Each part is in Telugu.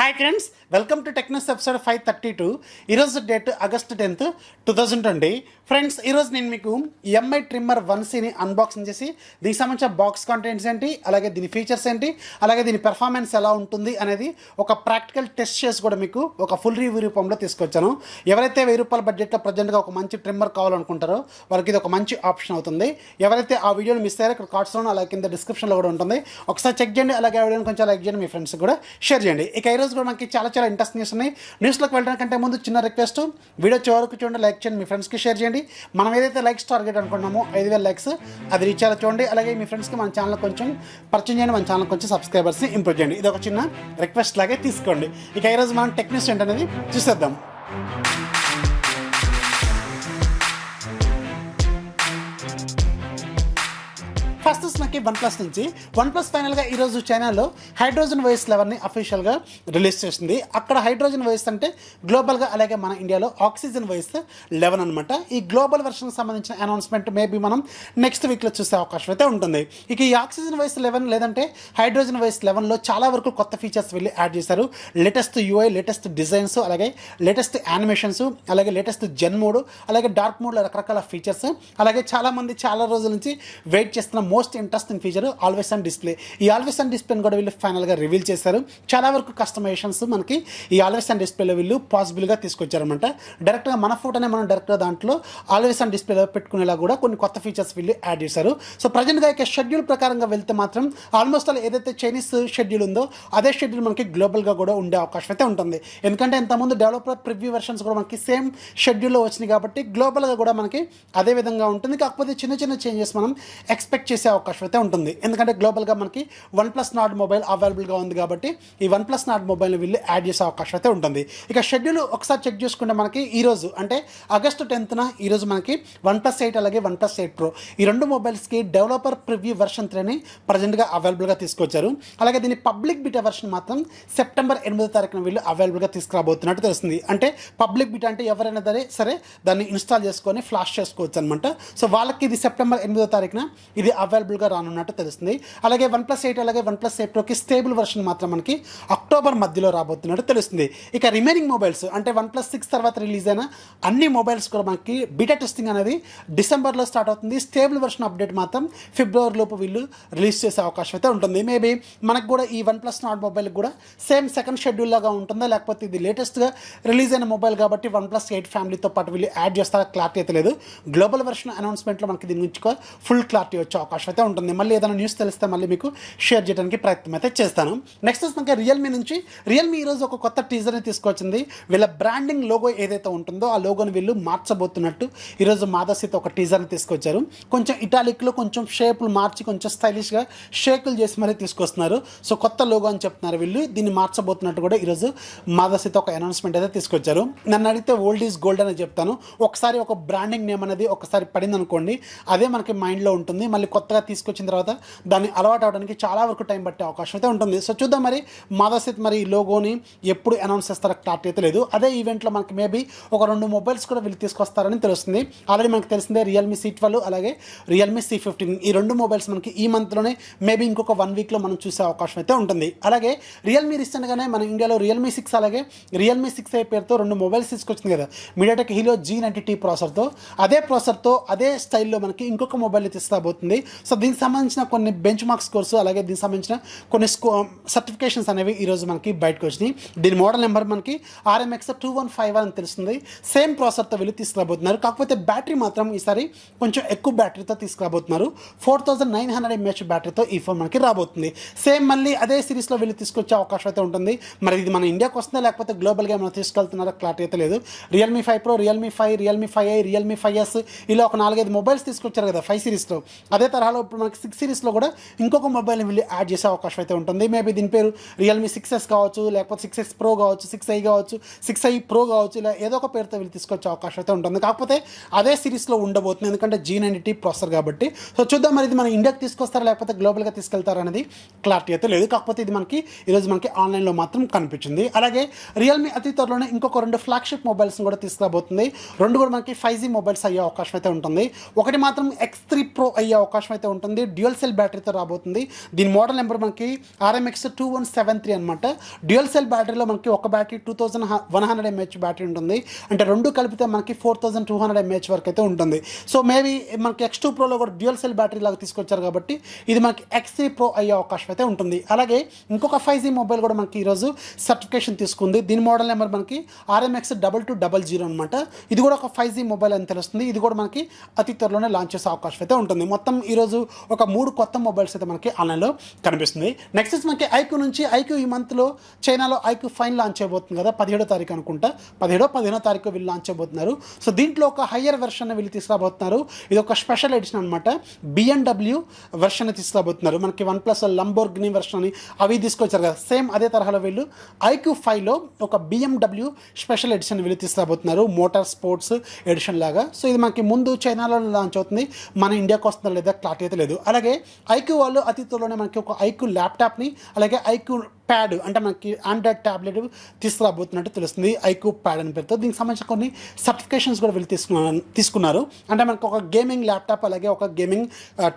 Hi friends, welcome to Technus episode 532. ఈరోజు డేట్ ఆగస్ట్ 10th 2020. ఫ్రెండ్స్, ఈరోజు నేను మీకు ఎంఐ ట్రిమ్మర్ 1Cని అన్బాక్సింగ్ చేసి దీనికి సంబంధించిన బాక్స్ కంటెంట్స్ ఏంటి, అలాగే దీని ఫీచర్స్ ఏంటి, అలాగే దీని పెర్ఫార్మెన్స్ ఎలా ఉంటుంది అనేది ఒక ప్రాక్టికల్ టెస్ట్ చేసి కూడా మీకు ఒక ఫుల్ రివ్యూ రూపంలో తీసుకొచ్చాను. ఎవరైతే ₹1000 బడ్జెట్లో ప్రజెంట్గా ఒక మంచి ట్రిమ్మర్ కావాలనుకుంటారో వాళ్ళకి ఇది ఒక మంచి ఆప్షన్ అవుతుంది. ఎవరైతే ఆ వీడియోని మిస్ అయ్యారో ఇక్కడ కార్డ్స్లో అలాగే కింద డిస్క్రిప్షన్లో కూడా ఉంటుంది, ఒకసారి చెక్ చేయండి. అలాగే ఆ వీడియోని కొంచెం లైక్ చేయండి, మీ ఫ్రెండ్స్ కూడా షేర్ చేయండి. ఇక ఈరోజు కూడా మనకి చాలా ఇంట్రెస్ట్ న్యూస్ ఉన్నాయి. న్యూస్లోకి వెళ్ళడానికంటే ముందు చిన్న రిక్వెస్ట్, వీడియో చివరకు చూడండి, లైక్ చేయండి, మీ ఫ్రెండ్స్కి షేర్ చేయండి. మనం ఏదైతే లైక్స్ టార్గెట్ అనుకున్నామో 5000 లైక్స్ అది రీచ్ అయ్యేలా చూడండి. అలాగే మీ ఫ్రెండ్స్కి మన ఛానల్ కొంచెం పరిచయం చేయండి, మన ఛానల్ కొంచెం సబ్స్క్రైబర్స్ని ఇంప్రూవ్ చేయండి. ఇది ఒక చిన్న రిక్వెస్ట్ లాగే తీసుకోండి. ఇక ఈరోజు మనం టెక్ న్యూస్ ఏంటనేది చూసేద్దాం. ఫస్ట్ మనకి OnePlus నుంచి OnePlus ఫైనల్గా ఈరోజు చైనాలో HydrogenOS 11ని అఫీషియల్గా రిలీజ్ చేసింది. అక్కడ HydrogenOS అంటే గ్లోబల్గా, అలాగే మన ఇండియాలో OxygenOS 11 అనమాట. ఈ గ్లోబల్ వెర్షన్కి సంబంధించిన అనౌన్స్మెంట్ మేబీ మనం నెక్స్ట్ వీక్లో చూసే అవకాశం అయితే ఉంటుంది. ఇక ఈ OxygenOS 11 లేదంటే HydrogenOS 11లో చాలా వరకు కొత్త ఫీచర్స్ వెళ్ళి యాడ్ చేశారు. లేటెస్ట్ UI, లేటెస్ట్ డిజైన్స్, అలాగే లేటెస్ట్ యానిమేషన్స్, అలాగే లేటెస్ట్ జెన్ మోడ్, అలాగే డార్క్ మోడ్లో రకరకాల ఫీచర్స్, అలాగే చాలామంది చాలా రోజుల నుంచి వెయిట్ చేస్తున్న most interesting feature always on display. ఈ ఆల్వేస్ ఆన్ డిస్ప్లేని కూడా వీళ్ళు ఫైనల్గా రివీల్ చేశారు. చాలా వరకు కస్టమైజేషన్స్ మనకి ఈ ఆల్వేస్ ఆన్ డిస్ప్లేలో వీళ్ళు పాసిబుల్గా తీసుకొచ్చారనమాట. డైరెక్ట్గా మన ఫోటోనే మనం డైరెక్ట్గా దాంట్లో ఆల్వేస్ ఆన్ డిస్ప్లేలో పెట్టుకునేలా కూడా కొన్ని కొత్త ఫీచర్స్ వీళ్ళు యాడ్ చేశారు. సో ప్రజెంట్గా ఇక షెడ్యూల్ ప్రకారంగా వెళ్తే మాత్రం ఆల్మోస్ట్ అలా ఏదైతే చైనీస్ షెడ్యూల్ ఉందో అదే షెడ్యూల్ మనకి గ్లోబల్గా కూడా ఉండే అవకాశం అయితే ఉంటుంది. ఎందుకంటే ఇంతకుముందు డెవలపర్ ప్రివ్యూ వెర్షన్స్ కూడా మనకి సేమ్ షెడ్యూల్లో వచ్చినాయి కాబట్టి గ్లోబల్గా కూడా మనకి అదే విధంగా ఉంటుంది. కాకపోతే చిన్న చిన్న చేంజెస్ మనం ఎక్స్పెక్ట్ చేసే అవకాశం అయితే ఉంటుంది. ఎందుకంటే గ్లోబల్గా మనకి OnePlus నాట్ మొబైల్ అవైలబుల్గా ఉంది కాబట్టి ఈ OnePlus నాట్ మొబైల్ని వీళ్ళు యాడ్ చేసే అవకాశం అయితే ఉంటుంది. ఇక షెడ్యూల్ ఒకసారి చెక్ చేసుకుంటే మనకి ఈరోజు అంటే ఆగస్టు 10th ఈరోజు మనకి OnePlus 8 అలాగే OnePlus 8 Pro ఈ రెండు మొబైల్స్కి డెవలపర్ ప్రివ్యూ వెర్షన్ 3ని ప్రజెంట్గా అవైలబుల్గా తీసుకొచ్చారు. అలాగే దీని పబ్లిక్ బీటా వెర్షన్ మాత్రం సెప్టెంబర్ 8వ వీళ్ళు అవైలబుల్గా తీసుకురాబోతున్నట్టు తెలుస్తుంది. అంటే పబ్లిక్ బీటా అంటే ఎవరైనా సరే దాన్ని ఇన్స్టాల్ చేసుకొని ఫ్లాష్ చేసుకోవచ్చు అనమాట. సో వాళ్ళకి ఇది సెప్టెంబర్ 8వ ఇది అవైలబుల్గా రానున్నట్టు తెలుస్తుంది. అలాగే OnePlus 8 అలాగే OnePlus 8 Proకి స్టేబుల్ వెర్షన్ మాత్రం మనకి అక్టోబర్ మధ్యలో రాబోతున్నట్టు తెలుస్తుంది. ఇక రిమైనింగ్ మొబైల్స్ అంటే OnePlus 6 తర్వాత రిలీజ్ అయిన అన్ని మొబైల్స్ కూడా మనకి బీటా టెస్టింగ్ అనేది డిసెంబర్లో స్టార్ట్ అవుతుంది. స్టేబుల్ వెర్షన్ అప్డేట్ మాత్రం ఫిబ్రవరి లోపు వీళ్ళు రిలీజ్ చేసే అవకాశం అయితే ఉంటుంది. మేబీ మనకు కూడా ఈ OnePlus నాట్ మొబైల్కి కూడా సేమ్ సెకండ్ షెడ్యూల్ లాగా ఉంటుందా, లేకపోతే ఇది లేటెస్ట్గా రిలీజ్ అయిన మొబైల్ కాబట్టి OnePlus 8 ఫ్యామిలీతో పాటు వీళ్ళు యాడ్ చేస్తారా క్లారిటీ అయితే లేదు. గ్లోబల్ వెర్షన్ అనౌన్స్మెంట్లో మనకి దీని గురించి ఫుల్ క్లారిటీ వచ్చే అవకాశం అయితే ఉంటుంది. మళ్ళీ ఏదైనా న్యూస్ తెలిస్తే మళ్ళీ మీకు షేర్ చేయడానికి ప్రయత్నం అయితే చేస్తాను. నెక్స్ట్ మనకి రియల్మీ నుంచి రియల్మీ ఈరోజు ఒక కొత్త టీజర్ని తీసుకొచ్చింది. వీళ్ళ బ్రాండింగ్ లోగో ఏదైతే ఉంటుందో ఆ లోగోని వీళ్ళు మార్చబోతున్నట్టు ఈరోజు మాదసితో ఒక టీజర్ని తీసుకొచ్చారు. కొంచెం ఇటాలిక్లో కొంచెం షేపులు మార్చి కొంచెం స్టైలిష్గా షేకులు చేసి మరీ తీసుకొస్తున్నారు. సో కొత్త లోగో అని చెప్తున్నారు వీళ్ళు. దీన్ని మార్చబోతున్నట్టు కూడా ఈరోజు మాదసితో ఒక అనౌన్స్మెంట్ అయితే తీసుకొచ్చారు. నన్ను అడిగితే ఓల్డ్ ఈజ్ గోల్డ్ అని చెప్తాను. ఒకసారి ఒక బ్రాండింగ్ నేమ్ అనేది ఒకసారి పడింది అనుకోండి, అదే మనకి మైండ్లో ఉంటుంది. మళ్ళీ కొత్తగా తీసుకొచ్చిన తర్వాత దాన్ని అలవాటు అవడానికి చాలా వరకు టైం పట్టే అవకాశం అయితే ఉంటుంది. సో చూద్దాం మరి మాదసిత్ మరి ఈ లోగోని ఎప్పుడు అనౌన్స్ చేస్తారో క్లారిటీ అయితే లేదు. అదే ఈవెంట్లో మనకి మేబీ ఒక 2 మొబైల్స్ కూడా వీళ్ళు తీసుకొస్తారని తెలుస్తుంది. ఆల్రెడీ మనకు తెలిసిందే రియల్మీ C12 అలాగే రియల్మీ C15 ఈ 2 మొబైల్స్ మనకి ఈ మంత్లోనే మేబీ ఇంకొక 1 వీక్లో మనం చూసే అవకాశం అయితే ఉంటుంది. అలాగే రియల్మీ రీసెంట్గానే మన ఇండియాలో రియల్మీ 6 అలాగే రియల్మీ 6i పేరుతో 2 మొబైల్స్ తీసుకొచ్చింది కదా, MediaTek Helio G90T ప్రాసెసర్తో. అదే ప్రాసెసర్తో అదే స్టైల్లో మనకి ఇంకొక మొబైల్ని తీసుకురాబోతుంది. సో దీనికి సంబంధించిన కొన్ని బెంచ్ మార్క్ స్కోర్స్ అలాగే దీనికి సంబంధించిన కొన్ని సర్టిఫికేషన్స్ అనేవి ఈరోజు మనకి బయటకు వచ్చినాయి. దీని మోడల్ నెంబర్ మనకి RMX 2151 అని తెలుస్తుంది. సేమ్ ప్రాసెసర్తో వీళ్ళు తీసుకురాబోతున్నారు. కాకపోతే బ్యాటరీ మాత్రం ఈసారి కొంచెం ఎక్కువ బ్యాటరీతో తీసుకురాబోతున్నారు. 4900 mAh బ్యాటరీతో ఈ ఫోన్ మనకి రాబోతుంది. సేమ్ మళ్ళీ అదే సిరీస్లో వీళ్ళు తీసుకొచ్చే అవకాశం అయితే ఉంటుంది. మరి ఇది మన ఇండియాకి వస్తుందా లేకపోతే గ్లోబల్గా ఏమైనా తీసుకెళ్తున్నారో క్లారిటీ అయితే లేదు. Realme 5 Pro, Realme 5, Realme 5i, Realme 5s ఇలా ఒక 4-5 మొబైల్స్ తీసుకొచ్చారు కదా 5 సిరీస్లో. అదే తరహాలో ఇప్పుడు మనకి 6 సిరీస్లో కూడా ఇంకొక మొబైల్ని వీళ్ళు యాడ్ చేసే అవకాశం అయితే ఉంటుంది. మేబీ దీని పేరు రియల్మీ 6s కావచ్చు, లేకపోతే 6s Pro కావచ్చు, 6i కావచ్చు, 6i Pro కావచ్చు, ఇలా ఏదో ఒక పేరుతో వీళ్ళు తీసుకొచ్చే అవకాశం అయితే ఉంటుంది. కాకపోతే అదే సిరీస్లో ఉండబోతుంది, ఎందుకంటే G90T ప్రాసెసర్ కాబట్టి. సో చూద్దాం మరి ఇది మన ఇండియాకి తీసుకొస్తారా లేకపోతే గ్లోబల్గా తీసుకెళ్తారా అనేది క్లారిటీ అయితే లేదు. కాకపోతే ఇది మనకి ఈరోజు మనకి ఆన్లైన్లో మాత్రం కనిపించింది. అలాగే రియల్మీ అతి త్వరలోనే ఇంకొక 2 ఫ్లాగ్షిప్ మొబైల్స్ని కూడా తీసుకురాబోతుంది. 2 కూడా మనకి 5G మొబైల్స్ అయ్యే అవకాశం అయితే ఉంటుంది. ఒకటి మాత్రం X3 Pro అయ్యే అవకాశం అయితే ఉంటుంది, డ్యూయల్ సెల్ బ్యాటరీతో రాబోతుంది. దీని మోడల్ నెంబర్ మనకి RMX 2173 అనమాట. డ్యూయల్ సెల్ బ్యాటరీలో మనకి ఒక బ్యాటరీ 2100 mAh బ్యాటరీ ఉంటుంది, అంటే రెండు కలిపితే మనకి 4200 mAh వరకు అయితే ఉంటుంది. సో మేబీ మనకి X2 Proలో కూడా డ్యూయల్ సెల్ బ్యాటరీ లాగా తీసుకొచ్చారు కాబట్టి ఇది మనకి X3 Pro అయ్యే అవకాశం అయితే ఉంటుంది. అలాగే ఇంకొక 5G మొబైల్ కూడా మనకి ఈరోజు సర్టిఫికేషన్ తీసుకుంది. దీని మోడల్ నెంబర్ మనకి RMX 2200 అనమాట. ఇది కూడా ఒక 5G మొబైల్ అని తెలుస్తుంది. ఇది కూడా మనకి అతి త్వరలోనే లాంచ్ చేసే అవకాశం అయితే ఉంటుంది. మొత్తం ఈరోజు ఒక 3 కొత్త మొబైల్స్ అయితే మనకి ఆన్లైన్లో కనిపిస్తుంది. నెక్స్ట్ మనకి ఐక్యూ నుంచి ఈ మంత్లో చైనాలో ఐక్యూ ఫైన్ లాంచ్ చేయబోతుంది కదా, 17వ తారీఖు అనుకుంటా, 15వ తారీఖు వీళ్ళు లాంచ్ చేయబోతున్నారు. సో దీంట్లో ఒక హయ్యర్ వెర్షన్ వీళ్ళు తీసుకురాబోతున్నారు. ఇది ఒక స్పెషల్ ఎడిషన్ అనమాట. BMW వెర్షన్ తీసుకురాబోతున్నారు. మనకి OnePlus లంబోర్గిని వెర్షన్ అని అవి తీసుకొచ్చారు కదా, సేమ్ అదే తరహాలో వీళ్ళు ఐక్యూ 5లో ఒక BMW స్పెషల్ ఎడిషన్ వీళ్ళు తీసుకురాబోతున్నారు, మోటార్ స్పోర్ట్స్ ఎడిషన్ లాగా. సో ఇది మనకి ముందు చైనాలో లాంచ్ అవుతుంది, మన ఇండియాకి వస్తుందో లేదా క్లారిటీ అయితే లేదు. అలాగే ఐక్యూ వాళ్ళు అతి త్వరలోనే మనకి ఒక ఐక్యూ ల్యాప్టాప్ని, అలాగే ఐక్యూ ప్యాడ్ అంటే మనకి ఆండ్రాయిడ్ ట్యాబ్లెట్ తీసుకురాబోతున్నట్టు తెలుస్తుంది, ఐక్యూ ప్యాడ్ అని పేరుతో. దీనికి సంబంధించిన కొన్ని సర్టిఫికేషన్స్ కూడా వీళ్ళు తీసుకున్నారు. అంటే మనకు ఒక గేమింగ్ ల్యాప్టాప్ అలాగే ఒక గేమింగ్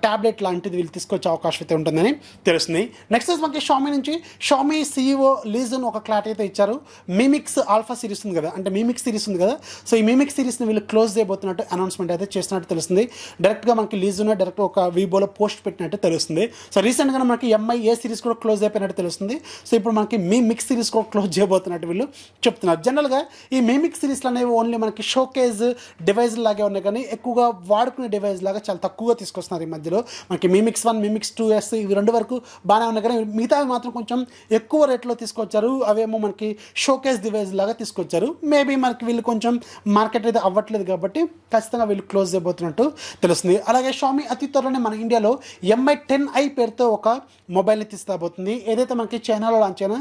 ట్యాబ్లెట్ లాంటిది వీళ్ళు తీసుకొచ్చే అవకాశం అయితే ఉంటుందని తెలుస్తుంది. నెక్స్ట్ మనకి షామీ నుంచి షామీ CEO లీజన్ ఒక క్లారిటీ అయితే ఇచ్చారు. మీమిక్స్ ఆల్ఫా సిరీస్ ఉంది కదా, అంటే మీమిక్స్ సిరీస్ ఉంది కదా, సో ఈ మీమిక్స్ సిరీస్ని వీళ్ళు క్లోజ్ చేయబోతున్నట్టు అనౌన్స్మెంట్ అయితే చేస్తున్నట్టు తెలుస్తుంది. డైరెక్ట్గా మనకి లీజన్ డైరెక్ట్ ఒక వీబోలో పోస్ట్ పెట్టినట్టు తెలుస్తుంది. సో రీసెంట్గా మనకి MI సిరీస్ కూడా క్లోజ్ అయిపోయినట్టు తెలుస్తుంది. సో ఇప్పుడు మనకి మిక్స్ సిరీస్ కూడా క్లోజ్ చేయబోతున్నట్టు వీళ్ళు చెప్తున్నారు. జనరల్గా ఈ మిక్స్ సిరీస్లు అనేవి ఓన్లీ మనకి షోకేజ్ డివైస్ లాగే ఉన్నాయి, కానీ ఎక్కువగా వాడుకునే డివైస్ లాగా చాలా తక్కువగా తీసుకొస్తున్నారు ఈ మధ్యలో. మనకి మిక్స్ 1, మిక్స్ 2S ఇవి 2 వరకు బాగానే ఉన్నాయి, కానీ మిగతావి మాత్రం కొంచెం ఎక్కువ రేట్లో తీసుకొచ్చారు. అవేమో మనకి షోకేజ్ డివైస్ లాగా తీసుకొచ్చారు. మేబీ మనకి వీళ్ళు కొంచెం మార్కెట్ అయితే అవ్వట్లేదు కాబట్టి ఖచ్చితంగా వీళ్ళు క్లోజ్ చేయబోతున్నట్టు తెలుస్తుంది. అలాగే షామీ అతి త్వరలోనే మన ఇండియాలో MI 10i పేరుతో ఒక మొబైల్ని తీసుకురాబోతుంది. ఏదైతే మనకి చైనాలో లాంచ్ అయిన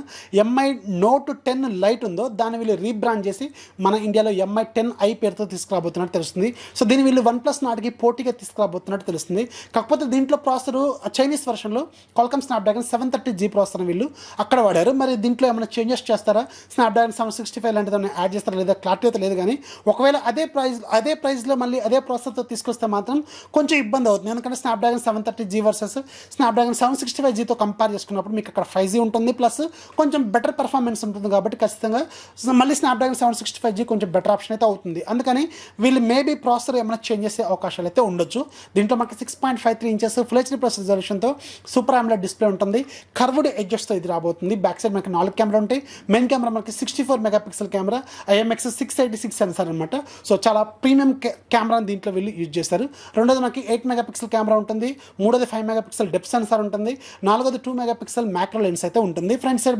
MI Note 10 Lite ఉందో దాన్ని వీళ్ళు రీబ్రాండ్ చేసి మన ఇండియాలో MI 10i పేరుతో తీసుకురాబోతున్నట్టు తెలుస్తుంది. సో దీన్ని వీళ్ళు OnePlus నాటికి పోటీగా తీసుకురాబోతున్నట్టు తెలుస్తుంది. కాకపోతే దీంట్లో ప్రాసెసర్ చైనీస్ వెర్షన్లో Qualcomm Snapdragon 730G ప్రాసెసర్ వీళ్ళు అక్కడ వాడారు. మరి దీంట్లో ఏమైనా చేంజెస్ చేస్తారా, Snapdragon 765 లాంటిది ఏమైనా యాడ్ చేస్తారా లేదా క్లారిటీ అయితే లేదు. కానీ ఒకవేళ అదే ప్రైస్లో మళ్ళీ అదే ప్రాసెసర్తో తీసుకొస్తే మాత్రం కొంచెం ఇబ్బంది అవుతుంది. ఎందుకంటే Snapdragon 730G వర్సెస్ Snapdragon 765Gతో కంపేర్ చేసుకున్నప్పుడు మీకు అక్కడ 5G ఉంటుంది, ప్లస్ కొంచెం బెటర్ పర్ఫార్మెన్స్ ఉంటుంది. కాబట్టి ఖచ్చితంగా మళ్ళీ Snapdragon 765G కొంచెం బెటర్ ఆప్షన్ అయితే అవుతుంది. అందుకని వీళ్ళు మేబీ ప్రాసెసర్ ఏమైనా చేంజ్ చేసే అవకాశాలు అయితే ఉండొచ్చు. దీంట్లో మనకి 6.53 ఇంచెస్ Full HD ప్లస్ రిజల్యూషన్తో సూపర్ AMOLED డిస్ప్లే ఉంటుంది. కర్వ్డ్ ఎడ్జెస్తో ఇది రాబోతుంది. బ్యాక్ సైడ్ మనకి 4 కెమెరా ఉంటాయి. మెయిన్ కెమెరా మనకి 64 మెగాపిక్సెల్ కెమెరా, IMX 686 సెన్సార్ అనమాట. సో చాలా ప్రీమియం కెమెరాని దీంట్లో వీళ్ళు యూజ్ చేస్తారు. రెండోది మనకి 8 మెగాపిక్సెల్ కెమెరా ఉంటుంది. మూడోది 5 మెగాపిక్సెల్ డెప్త్ సెన్సార్ ఉంటుంది. నాలుగోది 2 మెగాపిక్సెల్ మ్యాక్రో లెన్స్ అయితే ఉంటుంది. ఫ్రంట్ సైడ్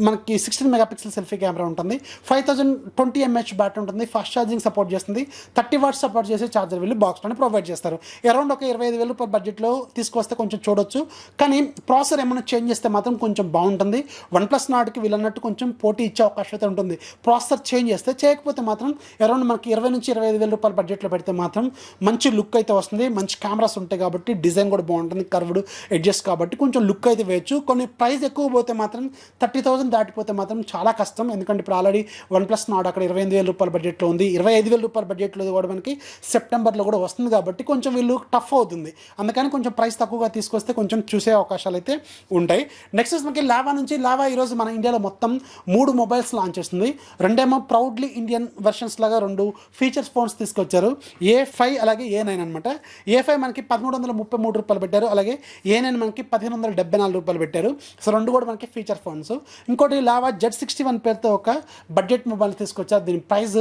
మనకి 16 మెగాపిక్సెల్ సెల్ఫీ కెమెరా ఉంటుంది. 5020 mAh బ్యాటరీ ఉంటుంది. ఫాస్ట్ ఛార్జింగ్ సపోర్ట్ చేస్తుంది. 30 వాట్స్ సపోర్ట్ చేసే ఛార్జర్ వీళ్ళు బాక్స్లోనే ప్రొవైడ్ చేస్తారు. అరౌండ్ ఒక 25,000 రూపాయల బడ్జెట్లో తీసుకొస్తే కొంచెం చూడొచ్చు. కానీ ప్రాసెసర్ ఏమైనా చేంజ్ చేస్తే మాత్రం కొంచెం బాగుంటుంది. OnePlus నాటికి వీళ్ళన్నట్టు కొంచెం పోటీ ఇచ్చే అవకాశం అయితే ఉంటుంది. ప్రాసెసర్ చేంజ్ చేస్తే, చేయకపోతే మాత్రం అరౌండ్ మనకి 20,000 నుంచి 25,000 రూపాయల బడ్జెట్లో పెడితే మాత్రం మంచి లుక్ అయితే వస్తుంది. మంచి కెమెరాస్ ఉంటాయి కాబట్టి డిజైన్ కూడా బాగుంటుంది. కర్వ్డ్ ఎడ్జెస్ కాబట్టి కొంచెం లుక్ అయితే వేయచ్చు. కొన్ని ప్రైస్ ఎక్కువ పోతే మాత్రం 30,000 దాటిపోతే మాత్రం చాలా కష్టం. ఎందుకంటే ఇప్పుడు ఆల్రెడీ OnePlus నాట్ అక్కడ 28,000 రూపాయల బడ్జెట్లో ఉంది. 25,000 రూపాయల బడ్జెట్లో కూడా మనకి సెప్టెంబర్లో కూడా వస్తుంది కాబట్టి కొంచెం వీళ్ళు టఫ్ అవుతుంది. అందుకని కొంచెం ప్రైస్ తక్కువగా తీసుకొస్తే కొంచెం చూసే అవకాశాలు అయితే ఉంటాయి. నెక్స్ట్ మనకి లావా నుంచి ఈరోజు మన ఇండియాలో మొత్తం 3 మొబైల్స్ లాంచ్ చేస్తుంది. రెండేమో ప్రౌడ్లీ ఇండియన్ వెర్షన్స్ లాగా 2 ఫీచర్స్ ఫోన్స్ తీసుకొచ్చారు. A5 అలాగే A9 అనమాట. A5 మనకి 1,333 రూపాయలు పెట్టారు. అలాగే A9 మనకి 1,574 రూపాయలు పెట్టారు. సో 2 కూడా మనకి ఫీచర్ ఫోన్స్. ఇంకోటి లావా Z61 పేరుతో ఒక బడ్జెట్ మొబైల్ తీసుకొచ్చారు. దీని ప్రైస్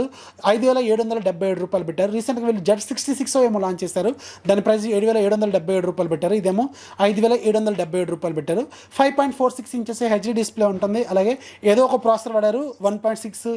5,777 రూపాయలు పెట్టారు. రీసెంట్గా వీళ్ళు Z66 ఏమో లాంచ్ చేశారు. దాని ప్రైస్ 7,777 రూపాయలు పెట్టారు. ఇదేమో 5,777 రూపాయలు పెట్టారు. 5.46 ఇంచెస్ హెచ్డీ డిస్ప్లే ఉంటుంది. అలాగే ఏదో ఒక ప్రాసెసర్ వాడారు. 1.6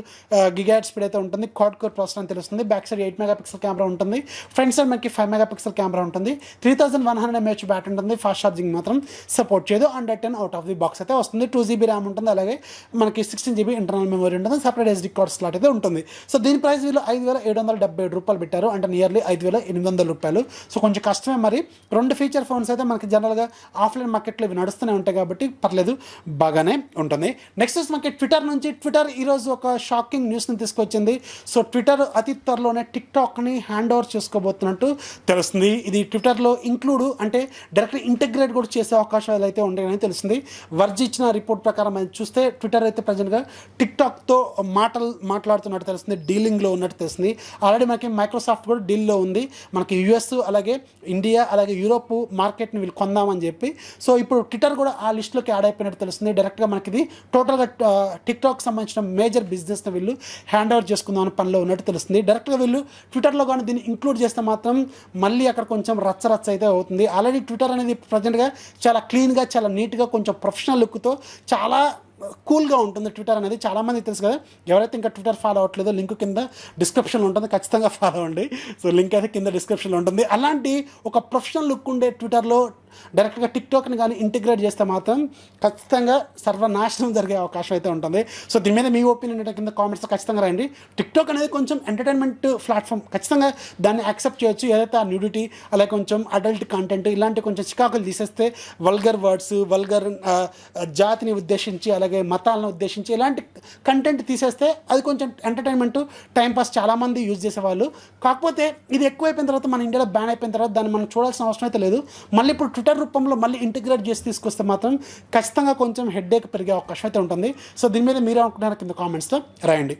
GHz స్పీడ్ అయితే ఉంటుంది. క్వాడ్ కోర్ ప్రాసెసర్ అని తెలుస్తుంది. బ్యాక్ సైడ్ 8 మెగాపిక్సెల్ కెమెరా ఉంటుంది. ఫ్రంట్ సైడ్ మనకి 5 మెగాపిక్సెల్ కెమెరా ఉంటుంది. 3100 mAh బ్యాటరీ ఉంటుంది. ఫాస్ట్ ఛార్జింగ్ మాత్రం సపోర్ట్ చేయదు. 110 అవుట్ ఆఫ్ ది బాక్స్ అయితే వస్తుంది. వస్తుంది, 2GB ర్యామ్ ఉంటుంది, అలాగే మనకి 16GB ఇంటర్నల్ మెమరీ ఉంటుంది, సపరేట్ SD కార్డ్ స్లాట్ అయితే ఉంటుంది. సో దీని ప్రైస్ వీళ్ళు 5,777 రూపాయలు పెట్టారు, అంటే నియర్లీ 5,800 రూపాయలు. సో కొంచెం కష్టమే మరి. 2 ఫీచర్ ఫోన్స్ అయితే మనకి జనరల్గా ఆఫ్లైన్ మార్కెట్లో ఇవి నడుస్తూనే ఉంటాయి కాబట్టి పర్లేదు, బాగానే ఉంటుంది. నెక్స్ట్ మనకి ట్విట్టర్ నుంచి ట్విట్టర్ ఈరోజు ఒక షాకింగ్ న్యూస్ని తీసుకొచ్చింది. సో ట్విట్టర్ అతి త్వరలోనే టిక్టాక్ని హ్యాండ్ ఓవర్ చేసుకోబోతున్నట్టు తెలుస్తుంది. ఇది ట్విట్టర్లో ఇంక్లూడ్ అంటే డైరెక్ట్ ఇంటిగ్రేట్ కూడా చేసే అవకాశాలు అయితే ఉంటాయని తెలుస్తుంది. వర్జ్ ఇచ్చిన రిపోర్ట్ ప్రకారం అది చూస్తే ట్విట్టర్ అయితే ప్రజెంట్గా టిక్టాక్తో మాట్లాడుతున్నట్టు తెలుస్తుంది, డీలింగ్లో ఉన్నట్టు తెలుస్తుంది. ఆల్రెడీ మనకి మైక్రోసాఫ్ట్ కూడా డీల్లో ఉంది, మనకి యుఎస్ అలాగే ఇండియా అలాగే యూరోప్ మార్కెట్ని వీళ్ళు కొందామని చెప్పి. సో ఇప్పుడు ట్విట్టర్ కూడా ఆ లిస్టులోకి యాడ్ అయిపోయినట్టు తెలుస్తుంది. డైరెక్ట్గా మనకి ఇది టోటల్గా టిక్టాక్ సంబంధించిన మేజర్ బిజినెస్ని వీళ్ళు హ్యాండ్ ఓవర్ చేసుకుందామని పనిలో ఉన్నట్టు తెలుస్తుంది. డైరెక్ట్గా వీళ్ళు ట్విట్టర్లో కానీ దీన్ని ఇంక్లూడ్ చేస్తే మాత్రం మళ్ళీ అక్కడ కొంచెం రచ్చ అయితే అవుతుంది. ఆల్రెడీ ట్విట్టర్ అనేది ప్రజెంట్గా చాలా క్లీన్గా, చాలా నీట్గా, కొంచెం ప్రొఫెషనల్ లుక్తో చాలా కూల్గా ఉంటుంది ట్విట్టర్ అనేది. చాలామంది తెలుసు కదా, ఎవరైతే ఇంకా ట్విట్టర్ ఫాలో అవ్వట్లేదో లింక్ కింద డిస్క్రిప్షన్లో ఉంటుంది, ఖచ్చితంగా ఫాలో అవ్వండి. సో లింక్ అయితే కింద డిస్క్రిప్షన్లో ఉంటుంది. అలాంటి ఒక ప్రొఫెషనల్ లుక్ ఉండే ట్విట్టర్లో డైరెక్ట్గా టిక్టాక్ని కానీ ఇంటిగ్రేట్ చేస్తే మాత్రం ఖచ్చితంగా సర్వనాశనం జరిగే అవకాశం అయితే ఉంటుంది. సో దీని మీద మీ ఒపీనియన్ అంటే కింద కామెంట్స్ ఖచ్చితంగా రండి. టిక్టాక్ అనేది కొంచెం ఎంటర్టైన్మెంట్ ప్లాట్ఫామ్, ఖచ్చితంగా దాన్ని యాక్సెప్ట్ చేయొచ్చు. ఏదైతే ఆ న్యూడిటీ అలాగే కొంచెం అడల్ట్ కంటెంట్ ఇలాంటి కొంచెం చికాకులు తీసేస్తే, వల్గర్ వర్డ్స్, వల్గర్ జాతిని ఉద్దేశించి అలాగే మతాలను ఉద్దేశించి ఇలాంటి కంటెంట్ తీసేస్తే అది కొంచెం ఎంటర్టైన్మెంట్, టైంపాస్ చాలామంది యూజ్ చేసేవాళ్ళు. కాకపోతే ఇది ఎక్కువైపోయిన తర్వాత, మన ఇండియాలో బ్యాన్ అయిపోయిన తర్వాత దాన్ని మనం చూడాల్సిన అవసరం అయితే లేదు. మళ్ళీ ఇప్పుడు ట్విట్టర్ రూపంలో మళ్ళీ ఇంటిగ్రేట్ చేసి తీసుకొస్తే మాత్రం ఖచ్చితంగా కొంచెం హెడ్ఏక్ పెరిగే అవకాశం అయితే ఉంటుంది. సో దీని మీద మీరే అనుకుంటున్నారు కింద కామెంట్స్లో రాయండి.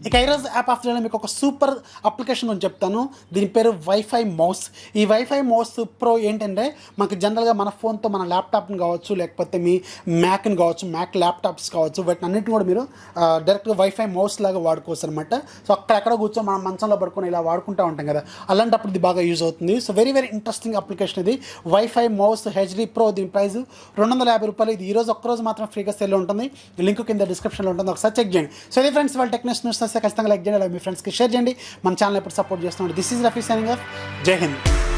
ఇక ఈరోజు యాప్ ఆఫ్ డేలో మీకు ఒక సూపర్ అప్లికేషన్ గురించి చెప్తాను. దీని పేరు వైఫై మౌస్. ఈ వైఫై మౌస్ ప్రో ఏంటంటే మనకి జనరల్గా మన ఫోన్తో మన ల్యాప్టాప్ని కావచ్చు, లేకపోతే మీ మ్యాక్ని కావచ్చు, మ్యాక్ ల్యాప్టాప్స్ కావచ్చు, వాటిని అన్నింటిని కూడా మీరు డైరెక్ట్గా వైఫై మౌస్ లాగా వాడుకోవచ్చు అనమాట. సో అక్కడెక్కడ కూర్చొని మనం మంచంలో పడుకొని ఇలా వాడుకుంటూ ఉంటాం కదా, అలాంటప్పుడు ఇది బాగా యూజ్ అవుతుంది. సో వెరీ ఇంట్రెస్టింగ్ అప్లికేషన్ ఇది, వైఫై మౌస్ హెచ్డి ప్రో. దీని ప్రైస్ 250 రూపాయలు. ఇది ఈరోజు ఒక్కరోజు మాత్రం ఫ్రీగా సేల్ ఉంటుంది, లింక్ కింద డిస్క్రిప్షన్లో ఉంటుంది, ఒకసారి చెక్ చేయండి. సో ఇది ఫ్రెండ్స్ వాళ్ళ టెక్నిక్స్ న్యూస్ ఖచ్చితంగా లైక్ చేయండి, అలాగే మీ ఫ్రెండ్స్కి షేర్ చేయండి. మన ఛానల్ ఎప్పుడు సపోర్ట్ చేస్తున్నాడు. This is Rafi signing off. జై హింద్.